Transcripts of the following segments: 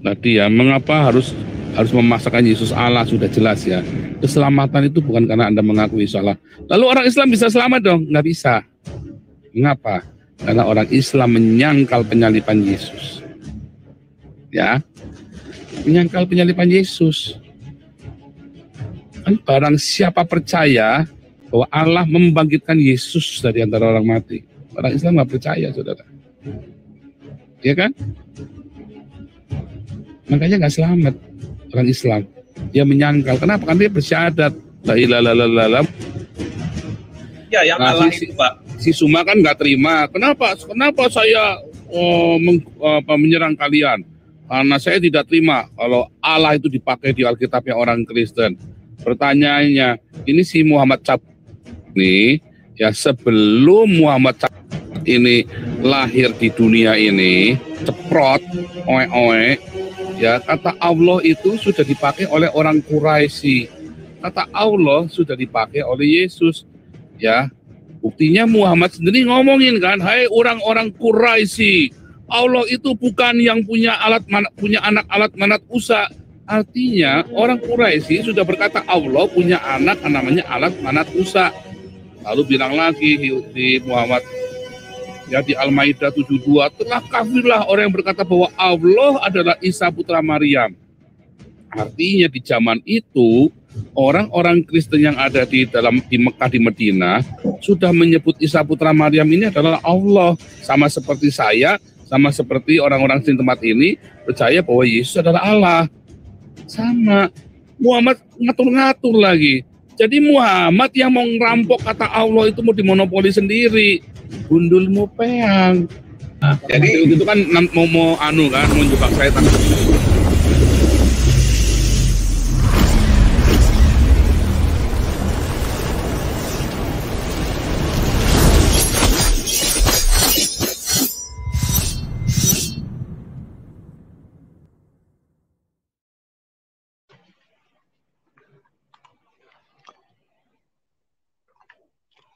Tadi ya, mengapa harus memaksakan Yesus Allah, sudah jelas ya. Keselamatan itu bukan karena Anda mengakui Yesus Allah. Lalu orang Islam bisa selamat dong? Nggak bisa. Mengapa? Karena orang Islam menyangkal penyaliban Yesus. Ya, menyangkal penyaliban Yesus. Kan barang siapa percaya bahwa Allah membangkitkan Yesus dari antara orang mati. Orang Islam nggak percaya, saudara. Ya kan? Makanya nggak selamat orang Islam. Dia menyangkal. Kenapa? Kan dia bersyahadat. La ilaha illallah. Ya, yang Allah itu, Pak. Si Suma kan nggak terima. Kenapa saya menyerang kalian? Karena saya tidak terima kalau Allah itu dipakai di Alkitabnya orang Kristen. Pertanyaannya, ini si Muhammad Cap ini ya, sebelum Muhammad Cap ini lahir di dunia ini, ceprot, oe-oe, ya, kata Allah itu sudah dipakai oleh orang Quraisy. Kata Allah sudah dipakai oleh Yesus. Ya, buktinya Muhammad sendiri ngomongin kan, hai orang-orang Quraisy, Allah itu bukan yang punya anak alat manat usa. Artinya orang Quraisy sudah berkata Allah punya anak namanya alat manat usa. Lalu bilang lagi di Muhammad, ya, di Al-Maidah 72, telah kafirlah orang yang berkata bahwa Allah adalah Isa putra Maryam. Artinya di zaman itu orang-orang Kristen yang ada di Mekah, di Medina sudah menyebut Isa putra Maryam ini adalah Allah. Sama seperti saya, sama seperti orang-orang di tempat ini percaya bahwa Yesus adalah Allah. Sama. Muhammad ngatur-ngatur lagi. Jadi Muhammad yang mau ngerampok kata Allah itu mau dimonopoli sendiri. Gundulmu peang. Nah, jadi itu kan mau jebak saya tangan.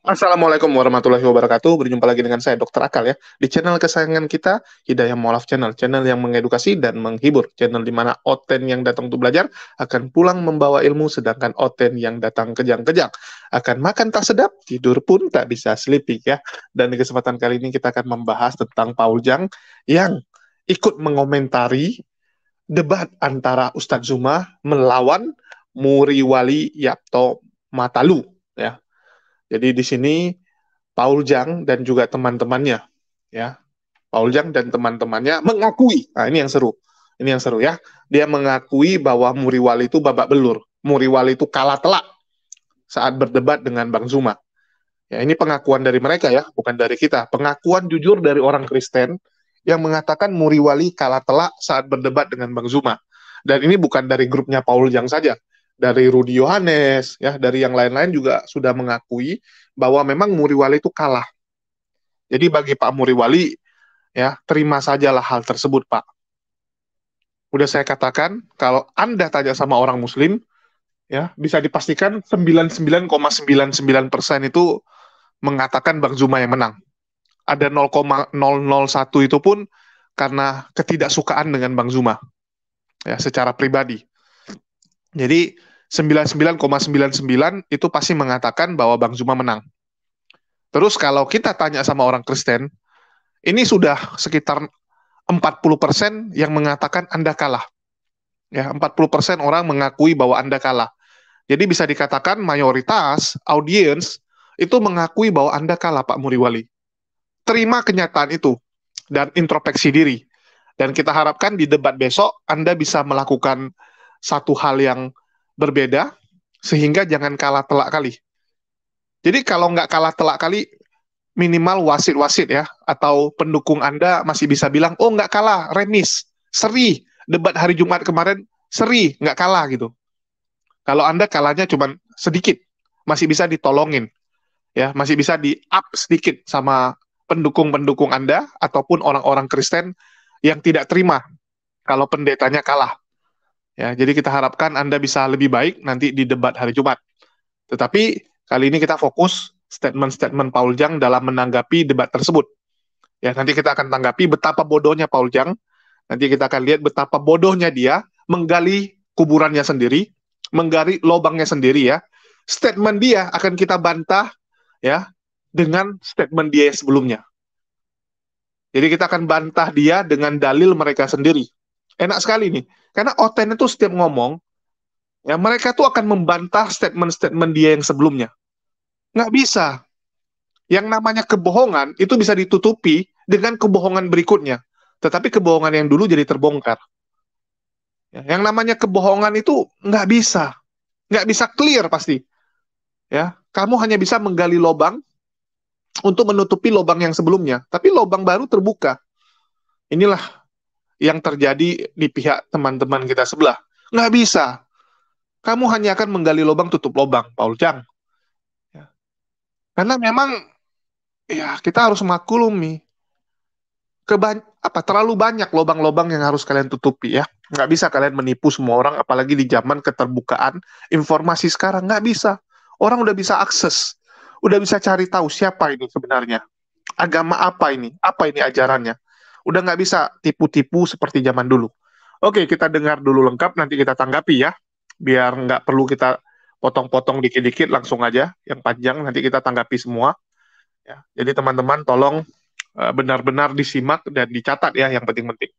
Assalamualaikum warahmatullahi wabarakatuh. Berjumpa lagi dengan saya Dr. Akal ya, di channel kesayangan kita, Hidayah Mualaf Channel, channel yang mengedukasi dan menghibur, channel di mana Oten yang datang untuk belajar akan pulang membawa ilmu, sedangkan Oten yang datang kejang-kejang akan makan tak sedap, tidur pun tak bisa sleeping ya. Dan di kesempatan kali ini kita akan membahas tentang Paul Jang yang ikut mengomentari debat antara Ustadz Zuma melawan Muriwali Yapto Matalu ya. Jadi di sini Paul Jang dan juga teman-temannya, ya, Paul Jang dan teman-temannya mengakui, nah ini yang seru ya, dia mengakui bahwa Muriwali itu babak belur, Muriwali itu kalah telak saat berdebat dengan Bang Zuma. Ya, ini pengakuan dari mereka ya, bukan dari kita, pengakuan jujur dari orang Kristen yang mengatakan Muriwali kalah telak saat berdebat dengan Bang Zuma. Dan ini bukan dari grupnya Paul Jang saja. Dari Rudi Yohanes, ya, dari yang lain-lain juga sudah mengakui bahwa memang Muriwali itu kalah. Jadi bagi Pak Muriwali, ya, terima sajalah hal tersebut, Pak. Udah saya katakan, kalau Anda tanya sama orang Muslim, ya, bisa dipastikan 99,99% itu mengatakan Bang Zuma yang menang. Ada 0,001 itu pun karena ketidaksukaan dengan Bang Zuma, ya, secara pribadi. Jadi 99,99 itu pasti mengatakan bahwa Bang Zuma menang. Terus kalau kita tanya sama orang Kristen, ini sudah sekitar 40% yang mengatakan Anda kalah. Ya, 40% orang mengakui bahwa Anda kalah. Jadi bisa dikatakan mayoritas audiens itu mengakui bahwa Anda kalah, Pak Muriwali. Terima kenyataan itu dan introspeksi diri. Dan kita harapkan di debat besok Anda bisa melakukan satu hal yang berbeda, sehingga jangan kalah telak kali. Jadi kalau nggak kalah telak kali, minimal wasit-wasit ya, atau pendukung Anda masih bisa bilang, oh nggak kalah, remis, seri, debat hari Jumat kemarin, seri, nggak kalah gitu. Kalau Anda kalahnya cuma sedikit, masih bisa ditolongin, ya, masih bisa di-up sedikit sama pendukung-pendukung Anda, ataupun orang-orang Kristen yang tidak terima kalau pendetanya kalah. Ya, jadi kita harapkan Anda bisa lebih baik nanti di debat hari Jumat. Tetapi kali ini kita fokus statement-statement Paul Jang dalam menanggapi debat tersebut. Ya, nanti kita akan tanggapi betapa bodohnya Paul Jang Nanti kita akan lihat betapa bodohnya dia menggali kuburannya sendiri, menggali lubangnya sendiri ya. Statement dia akan kita bantah ya dengan statement dia yang sebelumnya. Jadi kita akan bantah dia dengan dalil mereka sendiri. Enak sekali nih. Karena Oten itu setiap ngomong, ya mereka tuh akan membantah statement-statement dia yang sebelumnya. Nggak bisa. Yang namanya kebohongan itu bisa ditutupi dengan kebohongan berikutnya. Tetapi kebohongan yang dulu jadi terbongkar. Ya, yang namanya kebohongan itu nggak bisa clear pasti. Ya, kamu hanya bisa menggali lubang untuk menutupi lubang yang sebelumnya, tapi lubang baru terbuka. Inilah yang terjadi di pihak teman-teman kita sebelah. Nggak bisa. Kamu hanya akan menggali lubang tutup lubang, Paul Chang. Ya. Karena memang ya kita harus maklumi terlalu banyak lubang-lubang yang harus kalian tutupi ya. Nggak bisa kalian menipu semua orang, apalagi di zaman keterbukaan informasi sekarang. Nggak bisa. Orang udah bisa akses, udah bisa cari tahu siapa ini sebenarnya. Agama apa ini ajarannya. Udah nggak bisa tipu-tipu seperti zaman dulu. Oke, kita dengar dulu lengkap, nanti kita tanggapi ya. Biar nggak perlu kita potong-potong dikit-dikit, langsung aja. Yang panjang nanti kita tanggapi semua. Ya, jadi teman-teman tolong benar-benar disimak dan dicatat ya yang penting-penting.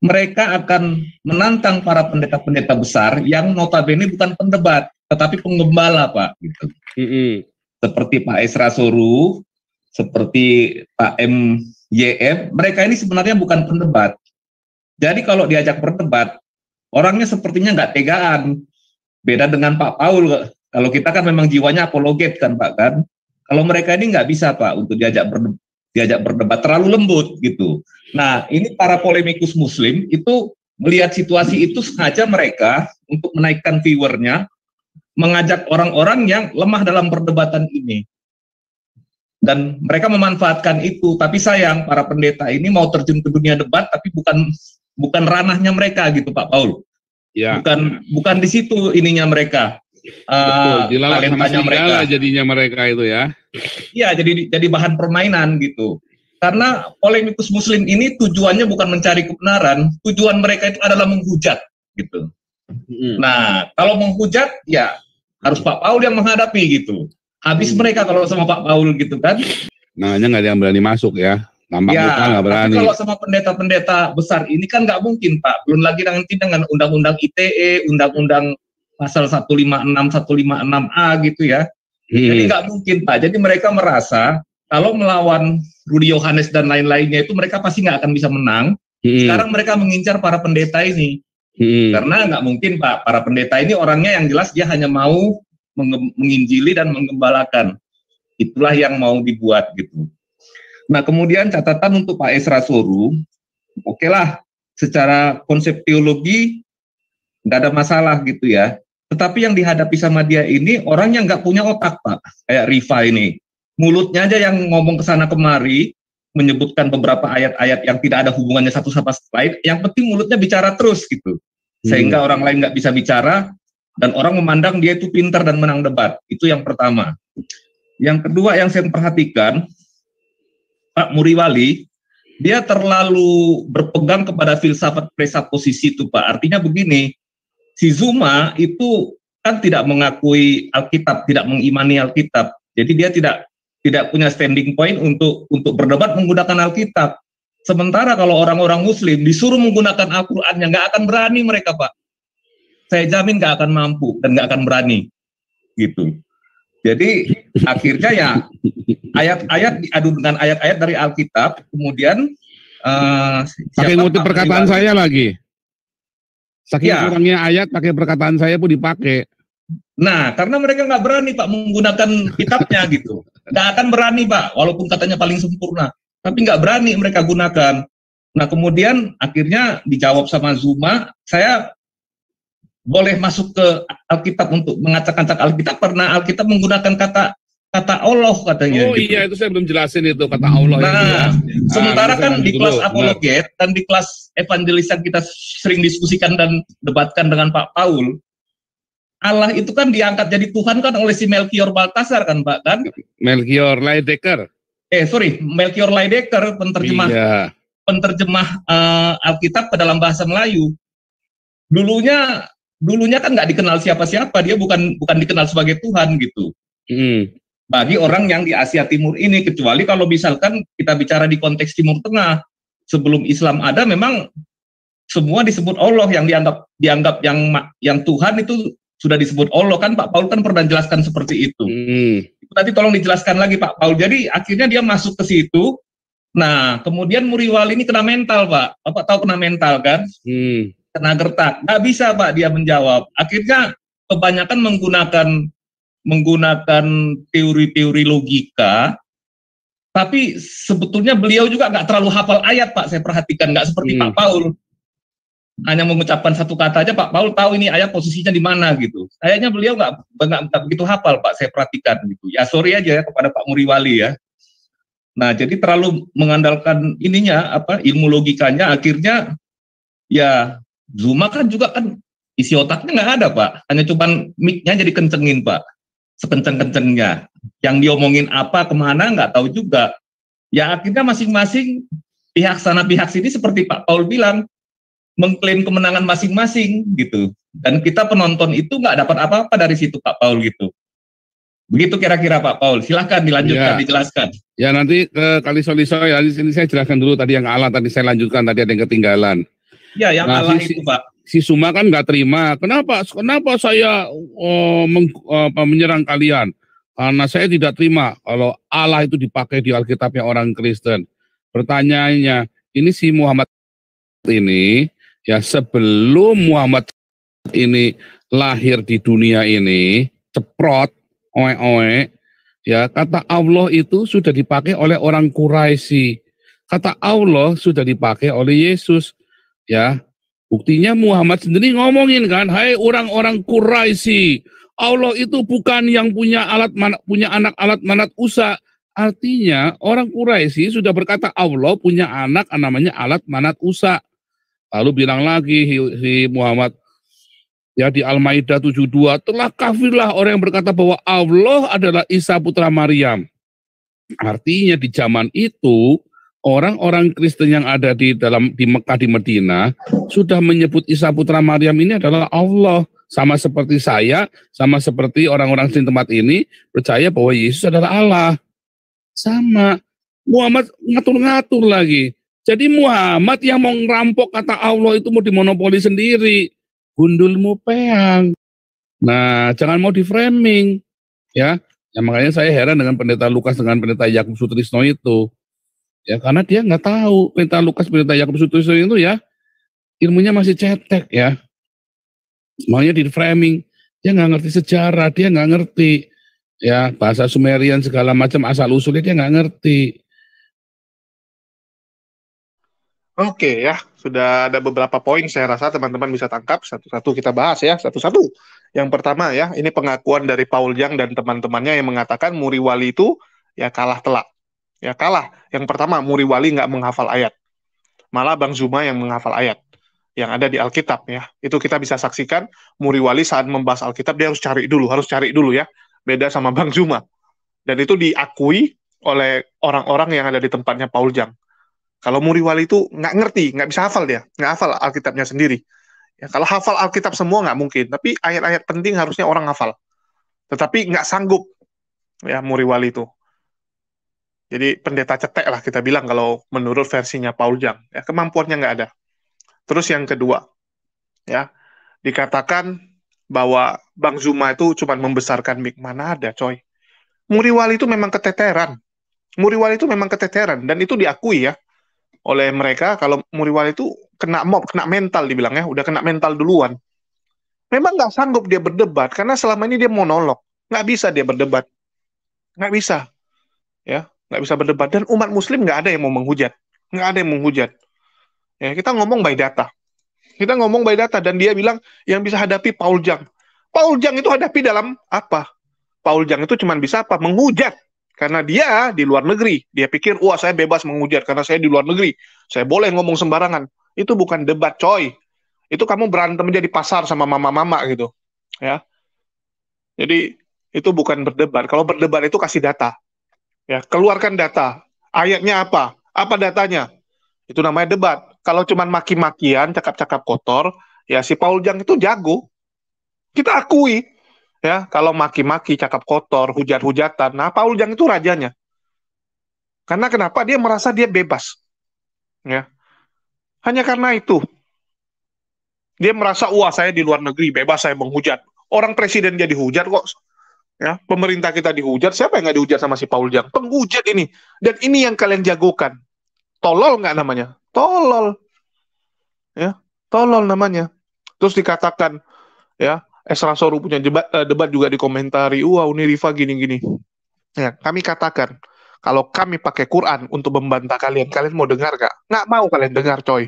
Mereka akan menantang para pendeta-pendeta besar yang notabene bukan pendebat, tetapi penggembala, Pak. Gitu. Seperti Pak Esra Soru, seperti Pak MYF, mereka ini sebenarnya bukan pendebat. Jadi kalau diajak berdebat, orangnya sepertinya nggak tegaan. Beda dengan Pak Paul, kalau kita kan memang jiwanya apologet kan Pak kan. Kalau mereka ini nggak bisa Pak untuk diajak berdebat, terlalu lembut gitu. Nah ini para polemikus muslim itu melihat situasi itu sengaja mereka untuk menaikkan viewernya, mengajak orang-orang yang lemah dalam perdebatan ini. Dan mereka memanfaatkan itu, tapi sayang para pendeta ini mau terjun ke dunia debat, tapi bukan ranahnya mereka gitu Pak Paul. Ya. Bukan di situ ininya mereka. Dilalak sama serigala jadinya mereka itu ya. Iya, jadi bahan permainan gitu. Karena polemikus muslim ini tujuannya bukan mencari kebenaran, tujuan mereka itu adalah menghujat gitu. Nah, kalau menghujat ya harus Pak Paul yang menghadapi gitu. Habis mereka kalau sama Pak Paul gitu kan. Namanya nggak ada yang berani masuk ya. Nampak muka nggak berani. Kalau sama pendeta-pendeta besar ini kan nggak mungkin Pak. Belum lagi nanti dengan undang-undang ITE, undang-undang pasal 156, 156A gitu ya. Jadi nggak mungkin Pak. Jadi mereka merasa kalau melawan Rudy Yohanes dan lain-lainnya itu mereka pasti nggak akan bisa menang. Sekarang mereka mengincar para pendeta ini. Karena nggak mungkin Pak. Para pendeta ini orangnya yang jelas dia hanya mau menginjili dan menggembalakan. Itulah yang mau dibuat gitu. Nah kemudian catatan untuk Pak Esra Soru, oke lah secara konsep teologi nggak ada masalah gitu ya. Tetapi yang dihadapi sama dia ini orang yang nggak punya otak Pak, kayak Rifa ini. Mulutnya aja yang ngomong kesana kemari, menyebutkan beberapa ayat-ayat yang tidak ada hubungannya satu sama lain. Yang penting mulutnya bicara terus gitu, sehingga orang lain nggak bisa bicara dan orang memandang dia itu pintar dan menang debat. Itu yang pertama. Yang kedua yang saya perhatikan, Pak Muriwali, dia terlalu berpegang kepada filsafat presaposisi itu Pak. Artinya begini, si Zuma itu kan tidak mengakui Alkitab, tidak mengimani Alkitab. Jadi dia tidak punya standing point untuk berdebat menggunakan Alkitab. Sementara kalau orang-orang Muslim disuruh menggunakan Al-Quran, yang nggak akan berani mereka Pak. Saya jamin nggak akan mampu dan nggak akan berani, gitu. Jadi akhirnya ya ayat-ayat diadu dengan ayat-ayat dari Alkitab, kemudian pakai ngutip perkataan saya lagi. Saking kurangnya ayat, pakai perkataan saya pun dipakai. Nah, karena mereka nggak berani Pak menggunakan kitabnya gitu. Nggak akan berani Pak, walaupun katanya paling sempurna. Tapi nggak berani mereka gunakan. Nah, kemudian akhirnya dijawab sama Zuma, saya boleh masuk ke Alkitab untuk mengacak-acak Alkitab karena Alkitab menggunakan kata Allah katanya. Oh gitu. Iya, itu saya belum jelasin itu kata Allah. Nah, sementara kan di kelas apologet dan di kelas evangelis yang kita sering diskusikan dan debatkan dengan Pak Paul, Allah itu kan diangkat jadi Tuhan kan oleh si Melchior Baltasar kan Pak kan? Melchior Leidecker. Melchior Leidecker penterjemah penterjemah Alkitab ke dalam bahasa Melayu. Dulunya kan nggak dikenal siapa-siapa, dia bukan dikenal sebagai Tuhan gitu. Bagi orang yang di Asia Timur ini, kecuali kalau misalkan kita bicara di konteks Timur Tengah, sebelum Islam ada memang semua disebut Allah, yang dianggap yang Tuhan itu sudah disebut Allah kan. Pak Paul kan pernah jelaskan seperti itu. Nanti tolong dijelaskan lagi Pak Paul. Jadi akhirnya dia masuk ke situ. Nah, kemudian Muriwali ini kena mental, Pak. Bapak tahu kena mental kan? Kena gertak. Nggak bisa, Pak, dia menjawab. Akhirnya kebanyakan menggunakan teori-teori logika, tapi sebetulnya beliau juga nggak terlalu hafal ayat, Pak. Saya perhatikan, nggak seperti Pak Paul. Hanya mengucapkan satu kata aja, Pak Paul tahu ini ayat posisinya di mana gitu. Kayaknya beliau nggak begitu hafal, Pak. Saya perhatikan gitu. Ya sorry aja ya kepada Pak Muriwali ya. Nah, jadi terlalu mengandalkan ilmu logikanya, akhirnya ya Zuma kan juga kan isi otaknya nggak ada, Pak. Hanya cuman mic-nya jadi kencengin, Pak. Sekenceng-kencengnya. Yang diomongin apa, kemana, nggak tahu juga. Ya akhirnya masing-masing pihak sana pihak sini seperti Pak Paul bilang, mengklaim kemenangan masing-masing gitu. Dan kita penonton itu nggak dapat apa-apa dari situ Pak Paul gitu. Begitu kira-kira Pak Paul. Silahkan dilanjutkan, dijelaskan. Ya nanti ke Kalisoliso ya, ini saya jelaskan dulu tadi yang Allah, tadi saya lanjutkan, tadi ada yang ketinggalan. Ya, yang Allah itu Pak. Si Suma kan nggak terima. Kenapa saya menyerang kalian? Karena saya tidak terima kalau Allah itu dipakai di Alkitabnya orang Kristen. Pertanyaannya, ini si Muhammad ini, ya sebelum Muhammad ini lahir di dunia ini, ceprot, ya kata Allah itu sudah dipakai oleh orang Quraisy. Kata Allah sudah dipakai oleh Yesus. Ya, buktinya Muhammad sendiri ngomongin kan, hai orang-orang Quraisy, Allah itu bukan yang punya anak alat manat Usa. Artinya orang Quraisy sudah berkata Allah punya anak namanya alat manat Usa. Lalu bilang lagi si Muhammad ya di Al-Maidah 72, telah kafirlah orang yang berkata bahwa Allah adalah Isa putra Maryam. Artinya di zaman itu orang-orang Kristen yang ada di Mekah, di Medina sudah menyebut Isa putra Maryam ini adalah Allah. Sama seperti saya, sama seperti orang-orang di tempat ini percaya bahwa Yesus adalah Allah. Sama. Muhammad ngatur-ngatur lagi. Jadi Muhammad yang mau ngerampok kata Allah itu mau dimonopoli sendiri. Gundulmu peang. Nah, jangan mau di framing. Ya makanya saya heran dengan pendeta Lukas dengan pendeta Yakub Sutrisno itu. Ya karena dia nggak tahu pendeta Lukas, pendeta Yakub Sutrisno itu ya ilmunya masih cetek ya. Maunya di framing, dia nggak ngerti sejarah, dia nggak ngerti ya bahasa Sumerian segala macam asal usulnya dia nggak ngerti. Oke ya, sudah ada beberapa poin saya rasa teman-teman bisa tangkap, satu-satu kita bahas ya, satu-satu. Yang pertama ya, ini pengakuan dari Paul Jang dan teman-temannya yang mengatakan Muriwali itu ya kalah telak. Ya kalah. Yang pertama, Muriwali nggak menghafal ayat. Malah Bang Zuma yang menghafal ayat yang ada di Alkitab ya. Itu kita bisa saksikan Muriwali saat membahas Alkitab dia harus cari dulu ya. Beda sama Bang Zuma. Dan itu diakui oleh orang-orang yang ada di tempatnya Paul Jang. Kalau Muriwali itu nggak ngerti, nggak bisa hafal dia, nggak hafal Alkitabnya sendiri. Ya, kalau hafal Alkitab semua nggak mungkin, tapi ayat-ayat penting harusnya orang hafal. Tetapi nggak sanggup ya Muriwali itu. Jadi pendeta cetek lah kita bilang kalau menurut versinya Paul Jang. Ya, kemampuannya nggak ada. Terus yang kedua, ya dikatakan bahwa Bang Zuma itu cuma membesarkan mic. Mana ada, coy. Muriwali itu memang keteteran. Muriwali itu memang keteteran. Dan itu diakui ya oleh mereka kalau Muriwali itu kena mental dibilang ya. Udah kena mental duluan. Memang nggak sanggup dia berdebat. Karena selama ini dia monolog. Nggak bisa dia berdebat. Nggak bisa. Ya. Nggak bisa berdebat, dan umat muslim nggak ada yang mau menghujat, nggak ada yang menghujat. Ya, kita ngomong by data, dan dia bilang yang bisa hadapi Paul Jang. Paul Jang itu hadapi dalam apa? Paul Jang itu cuma bisa apa? Menghujat, karena dia di luar negeri, dia pikir, wah saya bebas menghujat karena saya di luar negeri, saya boleh ngomong sembarangan. Itu bukan debat, coy. Itu kamu berantem aja di pasar sama mama-mama gitu, ya. Jadi itu bukan berdebat. Kalau berdebat itu kasih data. Ya, keluarkan data. Ayatnya apa? Apa datanya? Itu namanya debat. Kalau cuman maki-makian, cakap-cakap kotor, ya si Paul Jang itu jago. Kita akui. Ya, kalau maki-maki, cakap kotor, hujat-hujatan, nah Paul Jang itu rajanya. Karena kenapa? Dia merasa dia bebas. Ya. Hanya karena itu. Dia merasa, wah saya di luar negeri, bebas saya menghujat. Orang presiden jadi hujat kok. Ya, pemerintah kita dihujat, siapa yang nggak dihujat sama si Paul Jang? Penghujat ini. Dan ini yang kalian jagokan. Tolol nggak namanya? Tolol. Ya, tolol namanya. Terus dikatakan, ya, Esra Soru punya debat juga dikomentari, wah Uniriva gini-gini. Ya, kami katakan, kalau kami pakai Quran untuk membantah kalian, kalian mau dengar gak? Nggak mau kalian dengar, coy.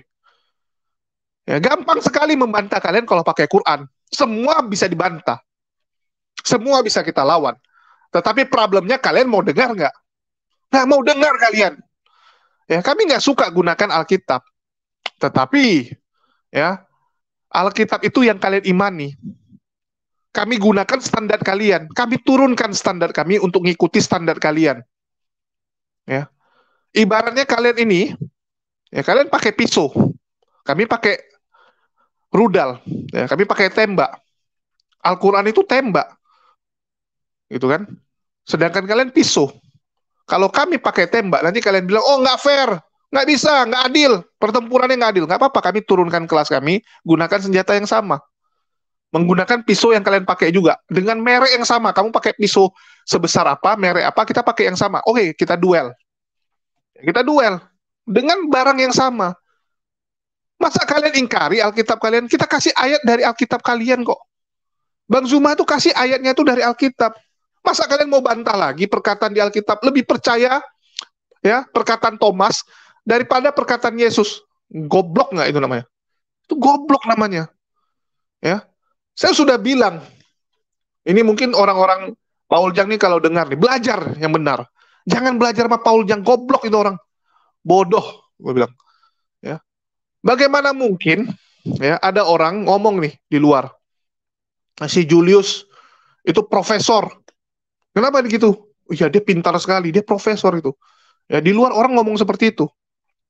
Ya, gampang sekali membantah kalian kalau pakai Quran. Semua bisa dibantah. Semua bisa kita lawan. Tetapi problemnya kalian mau dengar nggak? Nggak mau dengar kalian. Ya, kami nggak suka gunakan Alkitab. Tetapi, ya, Alkitab itu yang kalian imani. Kami gunakan standar kalian. Kami turunkan standar kami untuk mengikuti standar kalian. Ya. Ibaratnya kalian ini, ya kalian pakai pisau. Kami pakai rudal. Ya, kami pakai tembak. Al-Quran itu tembak. Gitu kan? Sedangkan kalian pisau. Kalau kami pakai tembak, nanti kalian bilang, oh nggak fair. Nggak bisa, nggak adil. Pertempurannya nggak adil. Nggak apa-apa, kami turunkan kelas kami, gunakan senjata yang sama. Menggunakan pisau yang kalian pakai juga. Dengan merek yang sama. Kamu pakai pisau sebesar apa, merek apa, kita pakai yang sama. Oke, kita duel. Kita duel. Dengan barang yang sama. Masa kalian ingkari Alkitab kalian? Kita kasih ayat dari Alkitab kalian kok. Bang Zuma tuh kasih ayatnya tuh dari Alkitab. Masa kalian mau bantah lagi perkataan di Alkitab? Lebih percaya ya perkataan Thomas daripada perkataan Yesus. Goblok nggak itu namanya? Itu goblok namanya. Ya. Saya sudah bilang, ini mungkin orang-orang Paul Jang nih kalau dengar nih, belajar yang benar. Jangan belajar sama Paul Jang, goblok itu orang. Bodoh, gue bilang. Ya. Bagaimana mungkin ya ada orang ngomong nih di luar. Si Julius itu profesor. Kenapa begitu? Ya dia pintar sekali, dia profesor itu. Ya di luar orang ngomong seperti itu.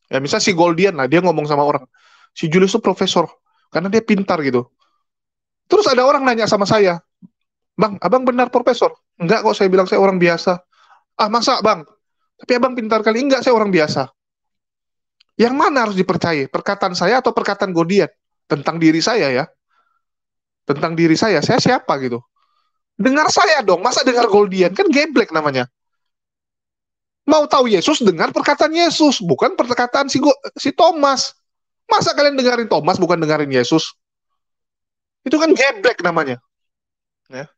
Ya misal si Goldian lah, dia ngomong sama orang. Si Julius itu profesor, karena dia pintar gitu. Terus ada orang nanya sama saya, Bang, abang benar profesor? Enggak kok, saya bilang saya orang biasa. Ah masa bang? Tapi abang pintar kali. Enggak, saya orang biasa. Yang mana harus dipercaya? Perkataan saya atau perkataan Goldian? Tentang diri saya ya. Tentang diri saya siapa gitu. Dengar saya dong, masa dengar Goldian? Kan geblek namanya. Mau tahu Yesus, dengar perkataan Yesus, bukan perkataan si Thomas. Masa kalian dengerin Thomas, bukan dengerin Yesus? Itu kan geblek namanya. Ya.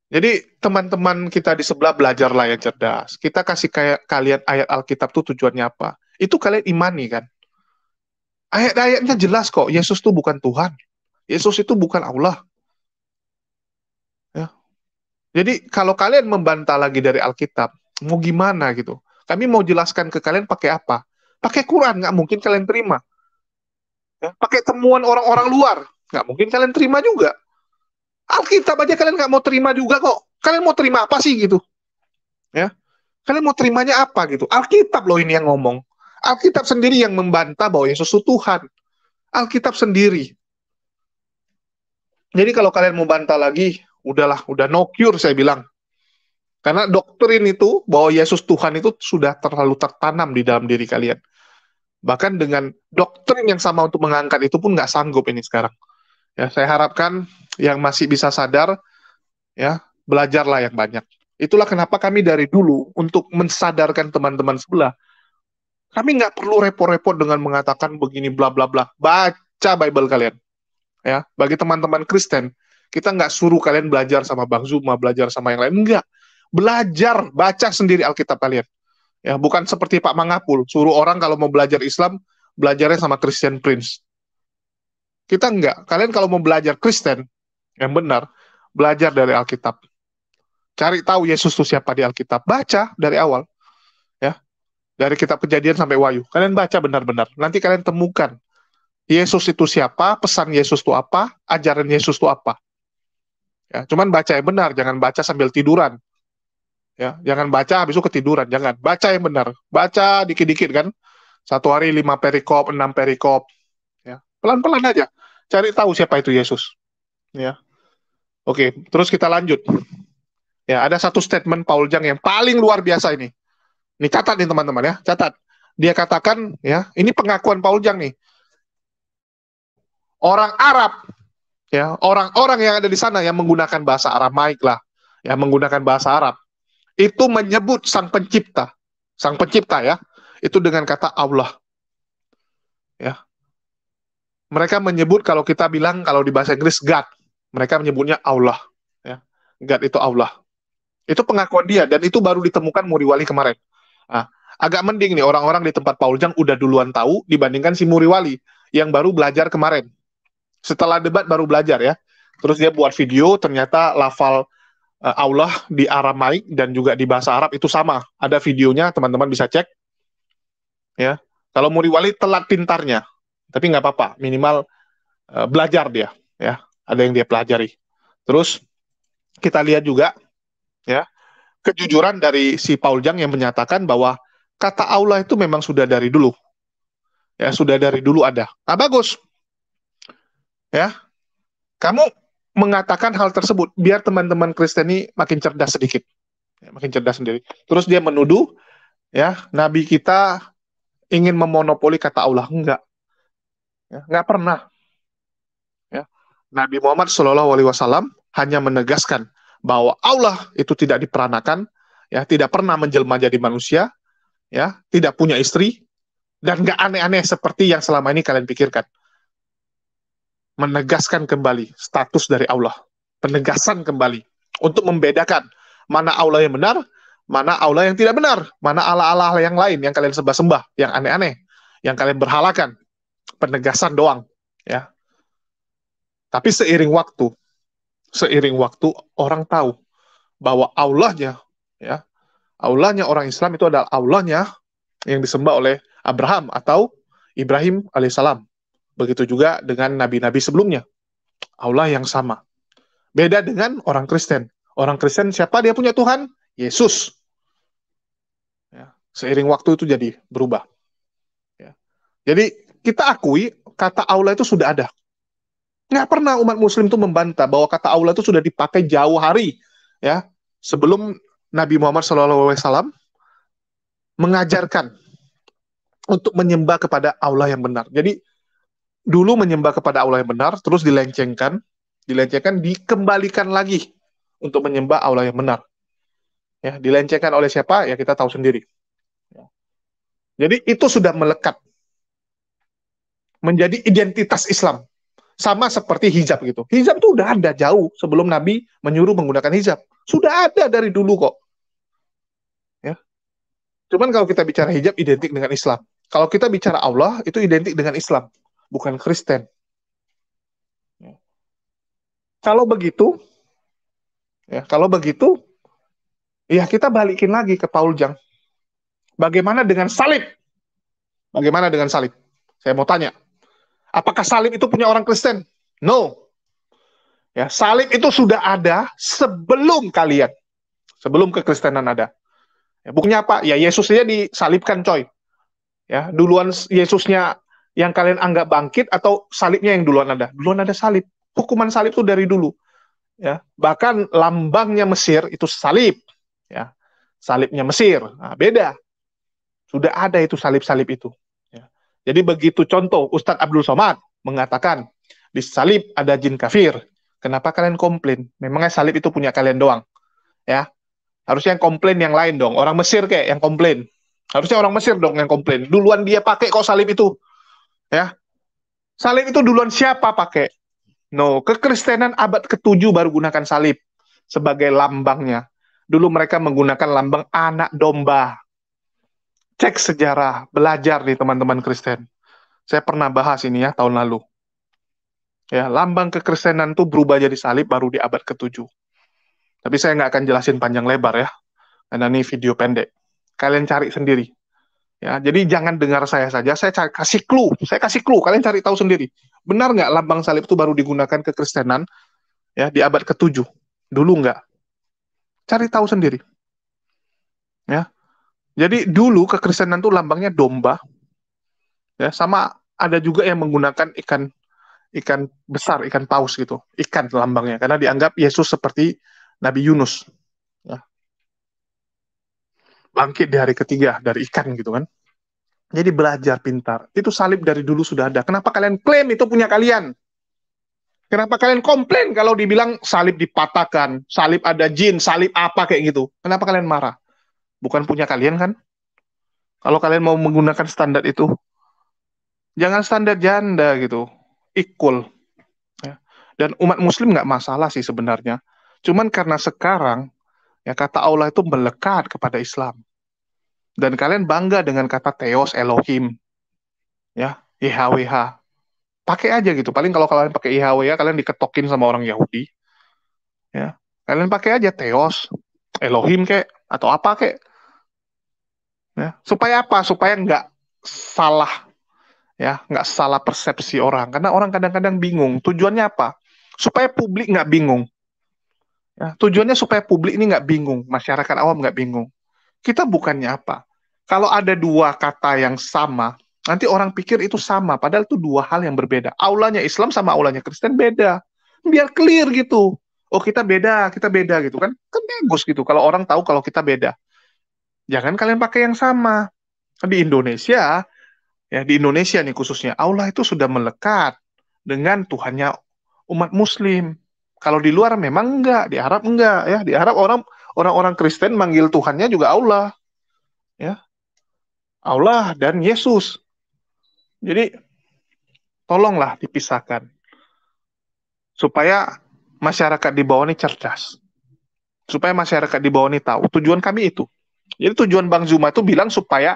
Jadi teman-teman kita di sebelah belajarlah yang cerdas. Kita kasih kayak kalian ayat Alkitab tuh tujuannya apa? Itu kalian imani kan? Ayat-ayatnya jelas kok. Yesus itu bukan Tuhan. Yesus itu bukan Allah. Ya. Jadi kalau kalian membantah lagi dari Alkitab, mau gimana gitu? Kami mau jelaskan ke kalian pakai apa? Pakai Quran, nggak mungkin kalian terima. Ya. Pakai temuan orang-orang luar, nggak mungkin kalian terima juga. Alkitab aja kalian nggak mau terima juga kok. Kalian mau terima apa sih gitu? Ya, kalian mau terimanya apa gitu? Alkitab loh ini yang ngomong. Alkitab sendiri yang membantah bahwa Yesus itu Tuhan. Alkitab sendiri. Jadi kalau kalian mau bantah lagi, udahlah, udah no cure saya bilang. Karena doktrin itu bahwa Yesus Tuhan itu sudah terlalu tertanam di dalam diri kalian. Bahkan dengan doktrin yang sama untuk mengangkat itu pun nggak sanggup ini sekarang. Ya, saya harapkan yang masih bisa sadar, ya belajarlah yang banyak. Itulah kenapa kami dari dulu untuk mensadarkan teman-teman sebelah. Kami nggak perlu repot-repot dengan mengatakan begini bla bla bla. Baca Bible kalian. Ya, bagi teman-teman Kristen, kita nggak suruh kalian belajar sama Bang Zuma, belajar sama yang lain. Enggak. Belajar, baca sendiri Alkitab kalian. Ya, bukan seperti Pak Mangapul, suruh orang kalau mau belajar Islam, belajarnya sama Christian Prince. Kita enggak. Kalian kalau mau belajar Kristen yang benar, belajar dari Alkitab. Cari tahu Yesus itu siapa di Alkitab. Baca dari awal. Ya. Dari kitab Kejadian sampai Wahyu. Kalian baca benar-benar. Nanti kalian temukan Yesus itu siapa, pesan Yesus itu apa, ajaran Yesus itu apa. Ya, cuman baca yang benar, jangan baca sambil tiduran. Ya, jangan baca habis itu ketiduran, jangan. Baca yang benar. Baca dikit-dikit kan. Satu hari 5 perikop, 6 perikop. Ya. Pelan-pelan aja. Cari tahu siapa itu Yesus. Ya. Oke, terus kita lanjut. Ya, ada satu statement Paul Jang yang paling luar biasa ini. Ini catat nih teman-teman ya, catat. Dia katakan, ya, ini pengakuan Paul Jang nih. Orang Arab, ya, orang-orang yang ada di sana yang menggunakan bahasa Aramaik lah, yang menggunakan bahasa Arab, itu menyebut sang pencipta ya, itu dengan kata Allah. Ya. Mereka menyebut, kalau kita bilang kalau di bahasa Inggris God, mereka menyebutnya Allah. Ya. God itu Allah. Itu pengakuan dia, dan itu baru ditemukan Muriwali kemarin. Nah, agak mending nih orang-orang di tempat Paul Jang udah duluan tahu dibandingkan si Muriwali yang baru belajar kemarin. Setelah debat baru belajar ya. Terus dia buat video, ternyata lafal Allah di Aramaik dan juga di bahasa Arab itu sama. Ada videonya, teman-teman bisa cek. Ya. Kalau Muriwali telat pintarnya, tapi nggak apa-apa, minimal belajar dia. Ya, ada yang dia pelajari. Terus kita lihat juga, ya, kejujuran dari si Paul Jang yang menyatakan bahwa kata Allah itu memang sudah dari dulu. Ya, sudah dari dulu ada. Nah, bagus. Ya. Kamu mengatakan hal tersebut biar teman-teman Kristen ini makin cerdas sedikit. Ya, makin cerdas sendiri. Terus dia menuduh, ya, nabi kita ingin memonopoli kata Allah. Enggak. Ya, enggak pernah. Ya. Nabi Muhammad SAW hanya menegaskan bahwa Allah itu tidak diperanakan, ya, tidak pernah menjelma jadi manusia, ya, tidak punya istri, dan nggak aneh-aneh seperti yang selama ini kalian pikirkan. Menegaskan kembali status dari Allah, penegasan kembali untuk membedakan mana Allah yang benar, mana Allah yang tidak benar, mana Allah-Allah yang lain yang kalian sembah-sembah, yang aneh-aneh, yang kalian berhalakan. Penegasan doang, ya. Tapi seiring waktu orang tahu bahwa Allahnya, ya, Allahnya orang Islam itu adalah Allahnya yang disembah oleh Abraham atau Ibrahim alaihissalam. Begitu juga dengan nabi-nabi sebelumnya. Allah yang sama. Beda dengan orang Kristen. Orang Kristen siapa dia punya Tuhan? Yesus. Ya. Seiring waktu itu jadi berubah. Ya. Jadi kita akui kata Allah itu sudah ada. Nggak pernah umat Muslim itu membantah bahwa kata Allah itu sudah dipakai jauh hari. Ya. Sebelum Nabi Muhammad SAW mengajarkan untuk menyembah kepada Allah yang benar. Jadi dulu menyembah kepada Allah yang benar, terus dilencengkan, dikembalikan lagi untuk menyembah Allah yang benar. Ya, dilencengkan oleh siapa? Ya kita tahu sendiri. Ya. Jadi itu sudah melekat menjadi identitas Islam. Sama seperti hijab gitu. Hijab itu udah ada jauh sebelum Nabi menyuruh menggunakan hijab. Sudah ada dari dulu kok. Ya. Cuman kalau kita bicara hijab identik dengan Islam. Kalau kita bicara Allah itu identik dengan Islam. Bukan Kristen. Kalau begitu, ya kita balikin lagi ke Paul Jang. Bagaimana dengan salib? Bagaimana dengan salib? Saya mau tanya. Apakah salib itu punya orang Kristen? No. Ya, salib itu sudah ada sebelum kalian. Sebelum kekristenan ada. Ya, buktinya apa? Ya Yesus saja disalibkan, coy. Ya, duluan Yesusnya yang kalian anggap bangkit atau salibnya yang duluan ada? Duluan ada salib. Hukuman salib itu dari dulu. Ya, bahkan lambangnya Mesir itu salib. Ya, salibnya Mesir. Nah, beda. Sudah ada itu salib-salib itu. Ya. Jadi begitu contoh Ustadz Abdul Somad mengatakan di salib ada jin kafir. Kenapa kalian komplain? Memangnya salib itu punya kalian doang? Ya, harusnya yang komplain yang lain dong. Orang Mesir kayak yang komplain. Harusnya orang Mesir dong yang komplain. Duluan dia pakai kok salib itu. Ya, salib itu duluan siapa pakai? No, kekristenan abad ke-7 baru gunakan salib sebagai lambangnya. Dulu mereka menggunakan lambang anak domba. Cek sejarah, belajar nih teman-teman Kristen. Saya pernah bahas ini ya tahun lalu. Ya, lambang kekristenan itu berubah jadi salib baru di abad ke-7. Tapi saya nggak akan jelasin panjang lebar ya, karena ini video pendek. Kalian cari sendiri. Ya, jadi jangan dengar saya saja, saya kasih clue, kalian cari tahu sendiri. Benar nggak lambang salib itu baru digunakan kekristenan ya di abad ke-7? Dulu nggak. Cari tahu sendiri. Ya. Jadi dulu kekristenan itu lambangnya domba, Ya, sama ada juga yang menggunakan ikan besar, ikan paus gitu, ikan lambangnya, karena dianggap Yesus seperti Nabi Yunus, ya, bangkit di hari ketiga dari ikan gitu kan. Jadi belajar pintar. Itu salib dari dulu sudah ada. Kenapa kalian klaim itu punya kalian? Kenapa kalian komplain kalau dibilang salib dipatahkan, salib ada jin, salib apa kayak gitu? Kenapa kalian marah? Bukan punya kalian kan? Kalau kalian mau menggunakan standar itu, jangan standar janda gitu, equal. Ya. Dan umat Muslim nggak masalah sih sebenarnya. Cuman karena sekarang ya kata Allah itu melekat kepada Islam. Dan kalian bangga dengan kata Theos Elohim, ya YHWH. Pakai aja gitu. Paling kalau kalian pakai YHWH, kalian diketokin sama orang Yahudi. Ya, kalian pakai aja Theos Elohim kek atau apa kek. Ya, supaya apa? Supaya nggak salah, ya nggak salah persepsi orang. Karena orang kadang-kadang bingung. Tujuannya apa? Supaya publik nggak bingung. Ya, tujuannya supaya publik ini nggak bingung, masyarakat awam nggak bingung. Kita bukannya apa? Kalau ada dua kata yang sama, nanti orang pikir itu sama, padahal itu dua hal yang berbeda. Aulanya Islam sama aulanya Kristen beda. Biar clear gitu. Oh kita beda gitu kan? Kan bagus gitu kalau orang tahu kalau kita beda. Jangan kalian pakai yang sama. Di Indonesia, ya di Indonesia nih khususnya, Allah itu sudah melekat dengan Tuhannya umat Muslim. Kalau di luar memang enggak, di Arab enggak ya. Di Arab orang-orang Kristen manggil Tuhannya juga Allah, ya. Allah dan Yesus. Jadi tolonglah dipisahkan supaya masyarakat di bawah ini cerdas. Supaya masyarakat di bawah ini tahu tujuan kami itu. Jadi tujuan Bang Zuma itu bilang supaya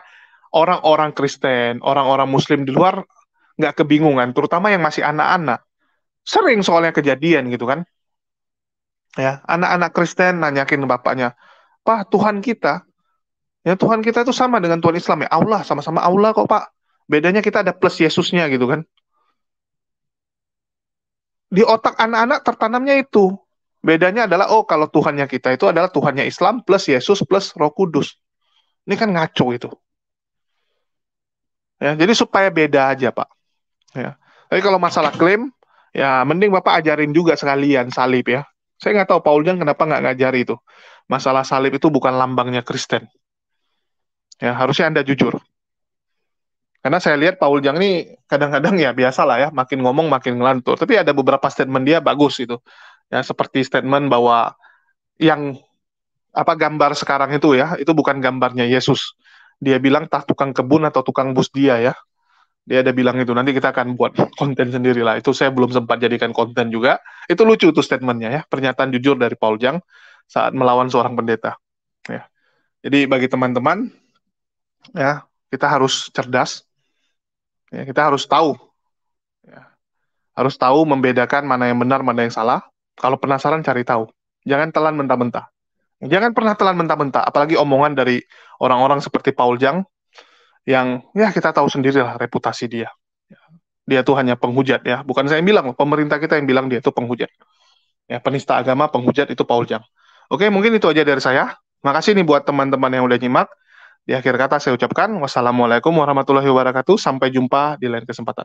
orang-orang Kristen, orang-orang Muslim di luar nggak kebingungan, terutama yang masih anak-anak. Sering soalnya kejadian gitu kan. Ya, anak-anak Kristen nanyakin bapaknya, "Pak, Tuhan kita, ya Tuhan kita itu sama dengan Tuhan Islam ya? Allah, sama-sama Allah kok, Pak. Bedanya kita ada plus Yesusnya gitu kan." Di otak anak-anak tertanamnya itu. Bedanya adalah, oh kalau Tuhannya kita itu adalah Tuhannya Islam plus Yesus plus Roh Kudus. Ini kan ngaco itu. Ya, jadi supaya beda aja, Pak. Ya. Tapi kalau masalah klaim, ya mending Bapak ajarin juga sekalian salib ya. Saya nggak tahu Paul Jang kenapa nggak ngajari itu. Masalah salib itu bukan lambangnya Kristen. Ya, harusnya Anda jujur. Karena saya lihat Paul Jang ini kadang-kadang ya biasa lah ya, makin ngomong makin ngelantur. Tapi ada beberapa statement dia bagus itu. Ya, seperti statement bahwa yang apa gambar sekarang itu ya, itu bukan gambarnya Yesus. Dia bilang tah tukang kebun atau tukang bus dia ya. Dia ada bilang itu, nanti kita akan buat konten sendiri lah. Itu saya belum sempat jadikan konten juga. Itu lucu tuh statementnya ya, pernyataan jujur dari Paul Jang saat melawan seorang pendeta. Ya. Jadi bagi teman-teman, ya kita harus cerdas, ya, kita harus tahu, ya, harus tahu membedakan mana yang benar, mana yang salah. Kalau penasaran cari tahu, jangan telan mentah-mentah. Jangan pernah telan mentah-mentah, apalagi omongan dari orang-orang seperti Paul Jang yang ya kita tahu sendirilah reputasi dia. Dia tuh hanya penghujat ya, bukan saya yang bilang, pemerintah kita yang bilang dia itu penghujat. Ya, penista agama, penghujat itu Paul Jang. Oke, mungkin itu aja dari saya. Makasih nih buat teman-teman yang udah nyimak. Di akhir kata saya ucapkan wassalamualaikum warahmatullahi wabarakatuh. Sampai jumpa di lain kesempatan.